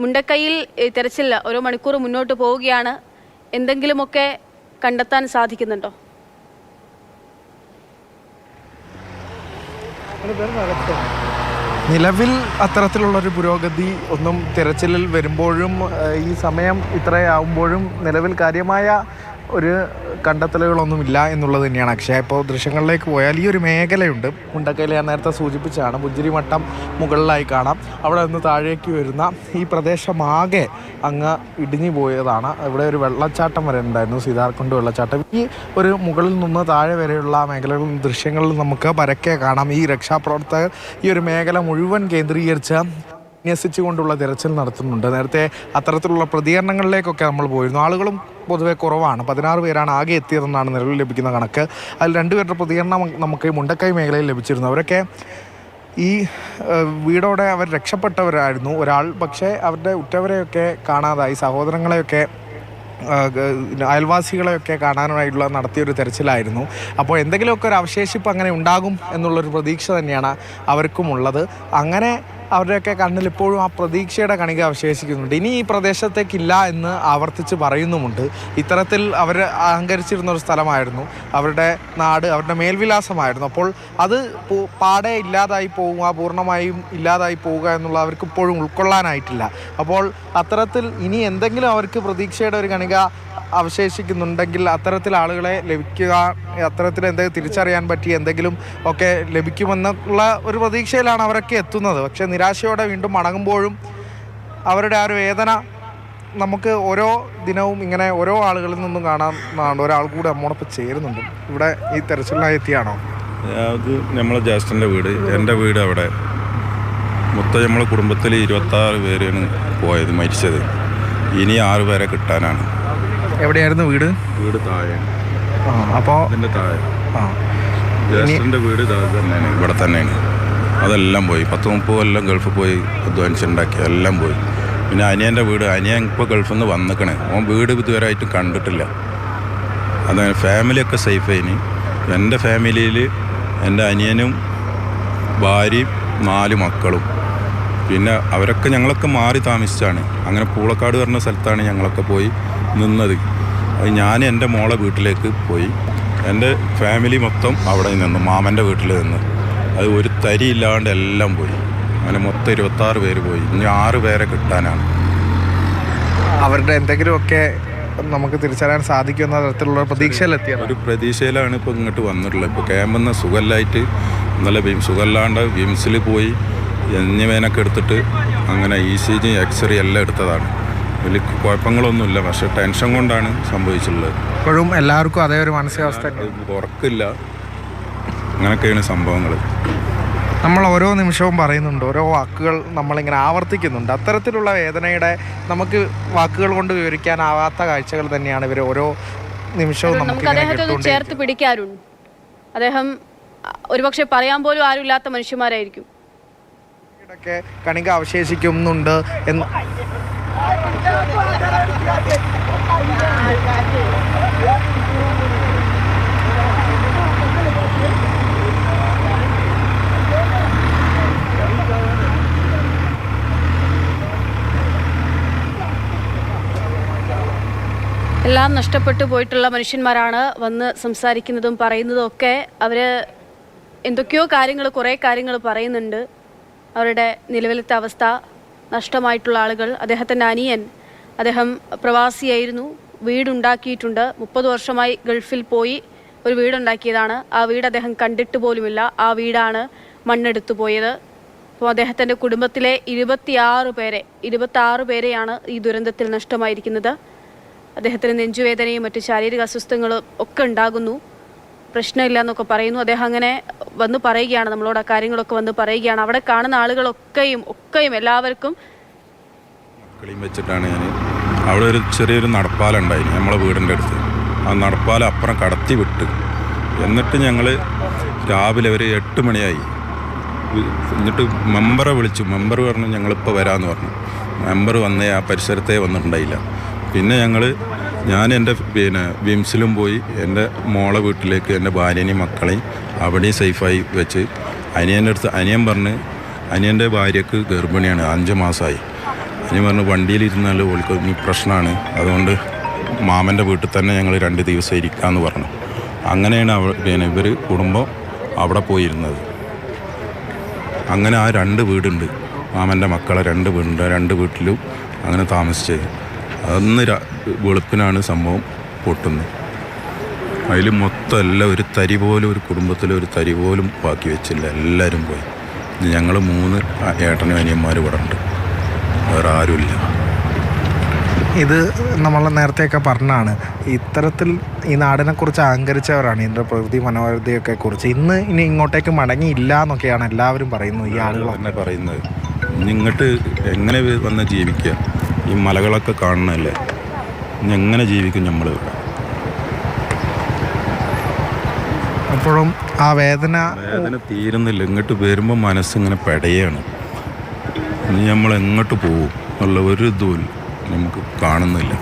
മുണ്ടക്കൈയിൽ തെരച്ചിൽ ഓരോ മണിക്കൂർ മുന്നോട്ട് പോവുകയാണ്. എന്തെങ്കിലുമൊക്കെ കണ്ടെത്താൻ സാധിക്കുന്നുണ്ടോ? നിലവിൽ അത്തരത്തിലുള്ളൊരു പുരോഗതി ഒന്നും തിരച്ചിലിൽ വരുമ്പോഴും ഈ സമയം ഇത്രയാവുമ്പോഴും നിലവിൽ കാര്യമായ ഒരു കണ്ടെത്തലുകളൊന്നുമില്ല എന്നുള്ളത് തന്നെയാണ്. അക്ഷയ ഇപ്പോൾ ദൃശ്യങ്ങളിലേക്ക് പോയാൽ ഈ ഒരു മേഖലയുണ്ട്. മുണ്ടക്കൈയിൽ ഞാൻ നേരത്തെ സൂചിപ്പിച്ചാണ്, പുഞ്ചിരിമട്ടം മുകളിലായി കാണാം. അവിടെ നിന്ന് താഴേക്ക് വരുന്ന ഈ പ്രദേശമാകെ അങ്ങ് ഇടിഞ്ഞു പോയതാണ്. ഇവിടെ ഒരു വെള്ളച്ചാട്ടം വരെ ഉണ്ടായിരുന്നു, സീതാർകുണ്ട് വെള്ളച്ചാട്ടം. ഈ ഒരു മുകളിൽ നിന്ന് താഴെ വരെയുള്ള മേഖലകളിലും ദൃശ്യങ്ങളിൽ നമുക്ക് പരക്കെ കാണാം. ഈ രക്ഷാപ്രവർത്തകർ ഈ ഒരു മേഖല മുഴുവൻ കേന്ദ്രീകരിച്ച് വിന്യസിച്ചുകൊണ്ടുള്ള തിരച്ചിൽ നടത്തുന്നുണ്ട്. നേരത്തെ അത്തരത്തിലുള്ള പ്രതികരണങ്ങളിലേക്കൊക്കെ നമ്മൾ പോയിരുന്നു. ആളുകളും പൊതുവെ കുറവാണ്. 16 പേരാണ് ആകെ എത്തിയതെന്നാണ് നിലവിൽ ലഭിക്കുന്ന കണക്ക്. അതിൽ 2 പേരുടെ പ്രതികരണം നമുക്ക് മുണ്ടക്കൈ മേഖലയിൽ ലഭിച്ചിരുന്നു. അവരൊക്കെ ഈ വീടോടെ അവർ രക്ഷപ്പെട്ടവരായിരുന്നു. ഒരാൾ പക്ഷേ അവരുടെ ഉറ്റവരെയൊക്കെ കാണാതായി. സഹോദരങ്ങളെയൊക്കെ അയൽവാസികളെയൊക്കെ കാണാനായിട്ടുള്ള നടത്തിയൊരു തെരച്ചിലായിരുന്നു. അപ്പോൾ എന്തെങ്കിലുമൊക്കെ ഒരു അവശേഷിപ്പ് അങ്ങനെ ഉണ്ടാകും എന്നുള്ളൊരു പ്രതീക്ഷ തന്നെയാണ് അവർക്കുമുള്ളത്. അങ്ങനെ അവരുടെയൊക്കെ കണ്ണിൽ ഇപ്പോഴും ആ പ്രതീക്ഷയുടെ കണിക അവശേഷിക്കുന്നുണ്ട്. ഇനി ഈ പ്രദേശത്തേക്കില്ല എന്ന് ആവർത്തിച്ച് പറയുന്നുമുണ്ട്. ഇത്തരത്തിൽ അവർ അഹങ്കരിച്ചിരുന്ന ഒരു സ്ഥലമായിരുന്നു, അവരുടെ നാട്, അവരുടെ മേൽവിലാസമായിരുന്നു. അപ്പോൾ അത് പാടെ ഇല്ലാതായി പോവുക, പൂർണ്ണമായും ഇല്ലാതായി പോവുക എന്നുള്ള അവർക്ക് ഇപ്പോഴും ഉൾക്കൊള്ളാനായിട്ടില്ല. അപ്പോൾ അത്തരത്തിൽ ഇനി എന്തെങ്കിലും അവർക്ക് പ്രതീക്ഷയുടെ ഒരു കണിക അവശേഷിക്കുന്നുണ്ടെങ്കിൽ അത്തരത്തിൽ ആളുകളെ ലഭിക്കുക, അത്തരത്തിൽ എന്തെങ്കിലും തിരിച്ചറിയാൻ പറ്റി എന്തെങ്കിലും ഒക്കെ ലഭിക്കുമെന്നുള്ള ഒരു പ്രതീക്ഷയിലാണ് അവരൊക്കെ എത്തുന്നത്. പക്ഷേ നിരാശയോടെ വീണ്ടും മടങ്ങുമ്പോഴും അവരുടെ ആ ഒരു വേദന നമുക്ക് ഓരോ ദിനവും ഇങ്ങനെ ഓരോ ആളുകളിൽ നിന്നും കാണാൻ ഒരാൾ കൂടെ നമ്മോടൊപ്പം ചേരുന്നുണ്ട്. ഇവിടെ ഈ തെരച്ചിലിനായി എത്തിയാണോ? അത് നമ്മളെ ജ്യേഷ്ഠൻ്റെ വീട്, എൻ്റെ വീട് അവിടെ. മൊത്തം നമ്മളെ കുടുംബത്തിൽ 26 പേരാണ് പോയത്, മരിച്ചത്. ഇനി 6 പേരെ കിട്ടാനാണ്. എവിടെയായിരുന്നു വീട്? വീട് താഴെ. അപ്പോൾ ഇതിൻ്റെ താഴെ ജ്യേഷ്ഠൻ്റെ വീട് തന്നെയാണ്, ഇവിടെ തന്നെയാണ്. അതെല്ലാം പോയി. 10-30 കൊല്ലം ഗൾഫിൽ പോയി അധ്വാനിച്ചുണ്ടാക്കി, എല്ലാം പോയി. പിന്നെ അനിയൻ്റെ വീട്, അനിയൻ ഇപ്പോൾ ഗൾഫിൽ നിന്ന് വന്നിക്കണേ. ഓൻ വീട് ഇതുവരെ ആയിട്ട് കണ്ടിട്ടില്ല. അതാണ് ഫാമിലിയൊക്കെ സേഫായിന്. എൻ്റെ ഫാമിലിയിൽ എൻ്റെ അനിയനും ഭാര്യയും 4 മക്കളും. പിന്നെ അവരൊക്കെ ഞങ്ങളൊക്കെ മാറി താമസിച്ചാണ്. അങ്ങനെ പൂളക്കാട് പറഞ്ഞ സ്ഥലത്താണ് ഞങ്ങളൊക്കെ പോയി നിന്നത്. അത് ഞാൻ എൻ്റെ മോളെ വീട്ടിലേക്ക് പോയി. എൻ്റെ ഫാമിലി മൊത്തം അവിടെ നിന്നു, മാമൻ്റെ വീട്ടിൽ നിന്ന്. അത് ഒരു തരി ഇല്ലാണ്ട് എല്ലാം പോയി. അങ്ങനെ മൊത്തം 26 പേര് പോയി. ഇനി 6 പേരെ കിട്ടാനാണ്. അവരുടെ എന്തെങ്കിലുമൊക്കെ നമുക്ക് തിരിച്ചറിയാൻ സാധിക്കുന്ന തരത്തിലുള്ള പ്രതീക്ഷയിലെത്തിയത്. ഒരു പ്രതീക്ഷയിലാണ് ഇപ്പോൾ ഇങ്ങോട്ട് വന്നിട്ടുള്ളത്. ഇപ്പോൾ ക്യാമ്പിൽ നിന്ന് സുഖമില്ലായിട്ട് ഇന്നലെ സുഖമില്ലാണ്ട് വിംസിൽ പോയി എന്നിവേനൊക്കെ എടുത്തിട്ട് അങ്ങനെ ECG എക്സ്റേ എല്ലാം എടുത്തതാണ്. വലിയ കുഴപ്പങ്ങളൊന്നുമില്ല, പക്ഷേ ടെൻഷൻ കൊണ്ടാണ് സംഭവിച്ചിട്ടുള്ളത്. ഇപ്പോഴും എല്ലാവർക്കും അതേ ഒരു മാനസികാവസ്ഥ ഉറക്കില്ല. അങ്ങനെയൊക്കെയാണ് സംഭവങ്ങൾ. നമ്മൾ ഓരോ നിമിഷവും പറയുന്നുണ്ട്, ഓരോ വാക്കുകൾ നമ്മളിങ്ങനെ ആവർത്തിക്കുന്നുണ്ട്. അത്തരത്തിലുള്ള വേദനയുടെ നമുക്ക് വാക്കുകൾ കൊണ്ട് വിവരിക്കാനാവാത്ത കാഴ്ചകൾ തന്നെയാണ് ഇവർ ഓരോ നിമിഷവും നമുക്ക് അദ്ദേഹത്തെ ചേർത്ത് പിടിക്കാറുണ്ട്. അദ്ദേഹം ഒരുപക്ഷെ പറയാൻ പോലും ആരുമില്ലാത്ത മനുഷ്യന്മാരായിരിക്കും. കണിക അവശേഷിക്കുന്നുണ്ട് എന്ന് എല്ലാം നഷ്ടപ്പെട്ടു പോയിട്ടുള്ള മനുഷ്യന്മാരാണ് വന്ന് സംസാരിക്കുന്നതും പറയുന്നതും ഒക്കെ. അവർ എന്തൊക്കെയോ കുറേ കാര്യങ്ങൾ പറയുന്നുണ്ട്. അവരുടെ നിലവിലത്തെ അവസ്ഥ, നഷ്ടമായിട്ടുള്ള ആളുകൾ. അദ്ദേഹത്തിൻ്റെ അനിയൻ, അദ്ദേഹം പ്രവാസിയായിരുന്നു, വീടുണ്ടാക്കിയിട്ടുണ്ട്. 30 വർഷമായി ഗൾഫിൽ പോയി ഒരു വീടുണ്ടാക്കിയതാണ്. ആ വീട് അദ്ദേഹം കണ്ടിട്ട് പോലുമില്ല. ആ വീടാണ് മണ്ണെടുത്തു പോയത്. അപ്പോൾ അദ്ദേഹത്തിൻ്റെ കുടുംബത്തിലെ 26 പേരെയാണ് ഈ ദുരന്തത്തിൽ നഷ്ടമായിരിക്കുന്നത്. അദ്ദേഹത്തിന് നെഞ്ചുവേദനയും മറ്റ് ശാരീരിക അസ്വസ്ഥതകളും ഒക്കെ ഉണ്ടാകുന്നു. പ്രശ്നമില്ല എന്നൊക്കെ പറയുന്നു. അദ്ദേഹം അങ്ങനെ വന്ന് പറയുകയാണ്, നമ്മളോട് ആ കാര്യങ്ങളൊക്കെ വന്ന് പറയുകയാണ്. അവിടെ കാണുന്ന ആളുകളൊക്കെയും എല്ലാവർക്കും മക്കളെയും വെച്ചിട്ടാണ് ഞാൻ അവിടെ ഒരു ചെറിയൊരു നടപ്പാലുണ്ടായി നമ്മളെ വീടിൻ്റെ അടുത്ത്. ആ നടപ്പാല അപ്പുറം കടത്തി വിട്ട് എന്നിട്ട് ഞങ്ങൾ രാവിലെ ഒരു 8 മണിയായി. എന്നിട്ട് മെമ്പറെ വിളിച്ചു. മെമ്പർ പറഞ്ഞു ഞങ്ങളിപ്പോൾ വരാമെന്ന് പറഞ്ഞു. മെമ്പർ വന്നേ ആ പരിസരത്തേ വന്നിട്ടുണ്ടായില്ല. പിന്നെ ഞാൻ എൻ്റെ വിംസിലും പോയി എൻ്റെ മോളെ വീട്ടിലേക്ക് എൻ്റെ ഭാര്യനെയും മക്കളെയും അവിടെയും സേഫായി വെച്ച് അനിയൻ്റെ അടുത്ത് അനിയൻ പറഞ്ഞ് അനിയൻ്റെ ഭാര്യക്ക് ഗർഭിണിയാണ്, 5 മാസമായി. അനിയൻ പറഞ്ഞു വണ്ടിയിലിരുന്നാൽ ഓൾക്ക് ഇനി പ്രശ്നമാണ്, അതുകൊണ്ട് മാമൻ്റെ വീട്ടിൽ തന്നെ ഞങ്ങൾ 2 ദിവസം ഇരിക്കാമെന്ന് പറഞ്ഞു. അങ്ങനെയാണ് പിന്നെ ഇവർ കുടുംബം അവിടെ പോയിരുന്നത്. അങ്ങനെ ആ 2 വീടുണ്ട്, മാമൻ്റെ മക്കളെ 2 വീടുണ്ട്. 2 വീട്ടിലും അങ്ങനെ താമസിച്ചത്. അന്ന് വെളുപ്പിനാണ് സംഭവം പൊട്ടുന്നത്. അതിൽ മൊത്തം എല്ലാം ഒരു തരി പോലും, ഒരു കുടുംബത്തിലെ ഒരു തരി പോലും ബാക്കി വെച്ചില്ല, എല്ലാവരും പോയി. ഞങ്ങൾ 3 ഏട്ടനും അനിയന്മാർ ഇവിടെ ഉണ്ട്, വേറെ ആരുമില്ല. ഇത് നമ്മൾ നേരത്തെയൊക്കെ പറഞ്ഞാണ്, ഇത്തരത്തിൽ ഈ നാടിനെക്കുറിച്ച് അഹങ്കരിച്ചവരാണ് ഇതിൻ്റെ പ്രകൃതി മനോഹാരിതയൊക്കെ കുറിച്ച്. ഇനി ഇങ്ങോട്ടേക്ക് മടങ്ങിയില്ല എന്നൊക്കെയാണ് എല്ലാവരും പറയുന്നത്. ഈ ആളുകൾ തന്നെ പറയുന്നത് ഇങ്ങോട്ട് എങ്ങനെ വന്ന് ജീവിക്കുക? ഈ മലകളൊക്കെ കാണണമല്ലേ, ഇനി എങ്ങനെ ജീവിക്കും നമ്മൾ? അപ്പോഴും ആ വേദന തീരുന്നില്ല. ഇങ്ങോട്ട് വരുമ്പോൾ മനസ്സിങ്ങനെ പെടയാണ്. ഇനി നമ്മൾ എങ്ങോട്ട് പോകും എന്നുള്ള ഒരു ഇതും നമുക്ക് കാണുന്നില്ല.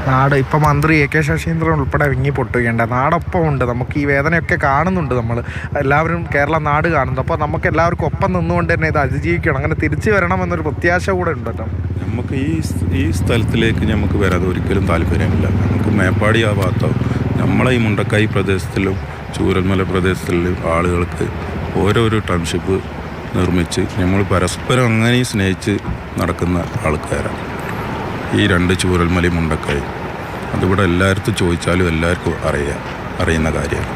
നാട് ഇപ്പം മന്ത്രി AK ശശീന്ദ്രൻ ഉൾപ്പെടെ വിങ്ങി പൊട്ടുകയുണ്ട്. നാടൊപ്പം ഉണ്ട്, നമുക്ക് ഈ വേദനയൊക്കെ കാണുന്നുണ്ട്. നമ്മൾ എല്ലാവരും കേരള നാട് കാണുന്നു. അപ്പോൾ നമുക്ക് എല്ലാവർക്കും ഒപ്പം നിന്നുകൊണ്ട് തന്നെ ഇത് അതിജീവിക്കണം, അങ്ങനെ തിരിച്ചു വരണം എന്നൊരു പ്രത്യാശ കൂടെ ഉണ്ടല്ലോ. നമുക്ക് ഈ സ്ഥലത്തിലേക്ക് നമുക്ക് വരാതെ ഒരിക്കലും താല്പര്യമില്ല. നമുക്ക് മേപ്പാടി ആ ഭാഗത്തോ നമ്മളെ ഈ മുണ്ടക്കായി പ്രദേശത്തിലും ചൂരൽമല പ്രദേശത്തിലും ആളുകൾക്ക് ഓരോരോ ടൗൺഷിപ്പ് നിർമ്മിച്ച് നമ്മൾ പരസ്പരം അങ്ങനെ സ്നേഹിച്ച് നടക്കുന്ന ആൾക്കാരാണ് ഈ 2 ചൂരൽമലയും മുണ്ടക്കായി. അതിവിടെ എല്ലായിടത്തും ചോദിച്ചാലും എല്ലാവർക്കും അറിയുന്ന കാര്യമാണ്.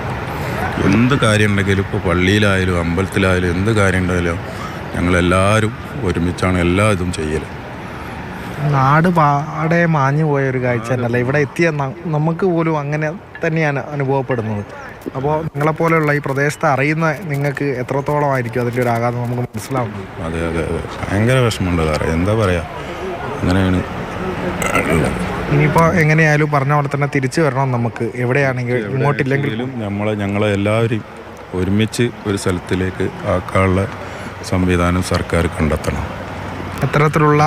എന്ത് കാര്യം ഉണ്ടെങ്കിലും, ഇപ്പോൾ പള്ളിയിലായാലും അമ്പലത്തിലായാലും എന്ത് കാര്യം ഉണ്ടെങ്കിലും ഞങ്ങളെല്ലാവരും ഒരുമിച്ചാണ് എല്ലാ ഇതും ചെയ്യൽ. നാട് പാടെ മാഞ്ഞു പോയ ഒരു കാഴ്ച തന്നെയല്ല ഇവിടെ എത്തിയ നമുക്ക് പോലും അങ്ങനെ തന്നെയാണ് അനുഭവപ്പെടുന്നത്. അപ്പോൾ നിങ്ങളെപ്പോലെയുള്ള ഈ പ്രദേശത്ത് അറിയുന്ന നിങ്ങൾക്ക് എത്രത്തോളമായിരിക്കും അതിൻ്റെ ഒരു ആഘാതം നമുക്ക് മനസ്സിലാവുന്നത്? അതെ അതെ അതെ, ഭയങ്കര വിഷമമുണ്ട് സാറേ, എന്താ പറയുക, അങ്ങനെയാണ്. ഇനിയിപ്പോൾ എങ്ങനെയായാലും പറഞ്ഞ പോലെ തന്നെ തിരിച്ചു വരണം നമുക്ക്, എവിടെയാണെങ്കിലും ഇങ്ങോട്ടില്ലെങ്കിലും ഞങ്ങളെ എല്ലാവരും ഒരുമിച്ച് ഒരു സ്ഥലത്തിലേക്ക് ആക്കാനുള്ള സംവിധാനം സർക്കാർ കണ്ടെത്തണം. അത്തരത്തിലുള്ള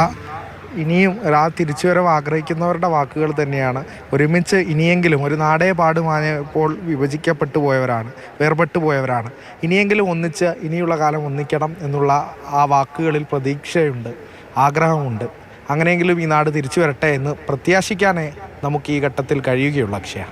ഇനിയും ആ തിരിച്ചുവരവ് ആഗ്രഹിക്കുന്നവരുടെ വാക്കുകൾ തന്നെയാണ്. ഒരുമിച്ച് ഇനിയെങ്കിലും ഒരു നാടേ പാടുമായപ്പോൾ വിഭജിക്കപ്പെട്ടു പോയവരാണ്, വേർപെട്ടു പോയവരാണ്. ഇനിയെങ്കിലും ഒന്നിച്ച് ഇനിയുള്ള കാലം ഒന്നിക്കണം എന്നുള്ള ആ വാക്കുകളിൽ പ്രതീക്ഷയുണ്ട്, ആഗ്രഹമുണ്ട്. അങ്ങനെയെങ്കിലും ഈ നാട് തിരിച്ചു വരട്ടെ എന്ന് പ്രത്യാശിക്കാനേ നമുക്ക് ഈ ഘട്ടത്തിൽ കഴിയുകയുള്ളൂ. അക്ഷയ.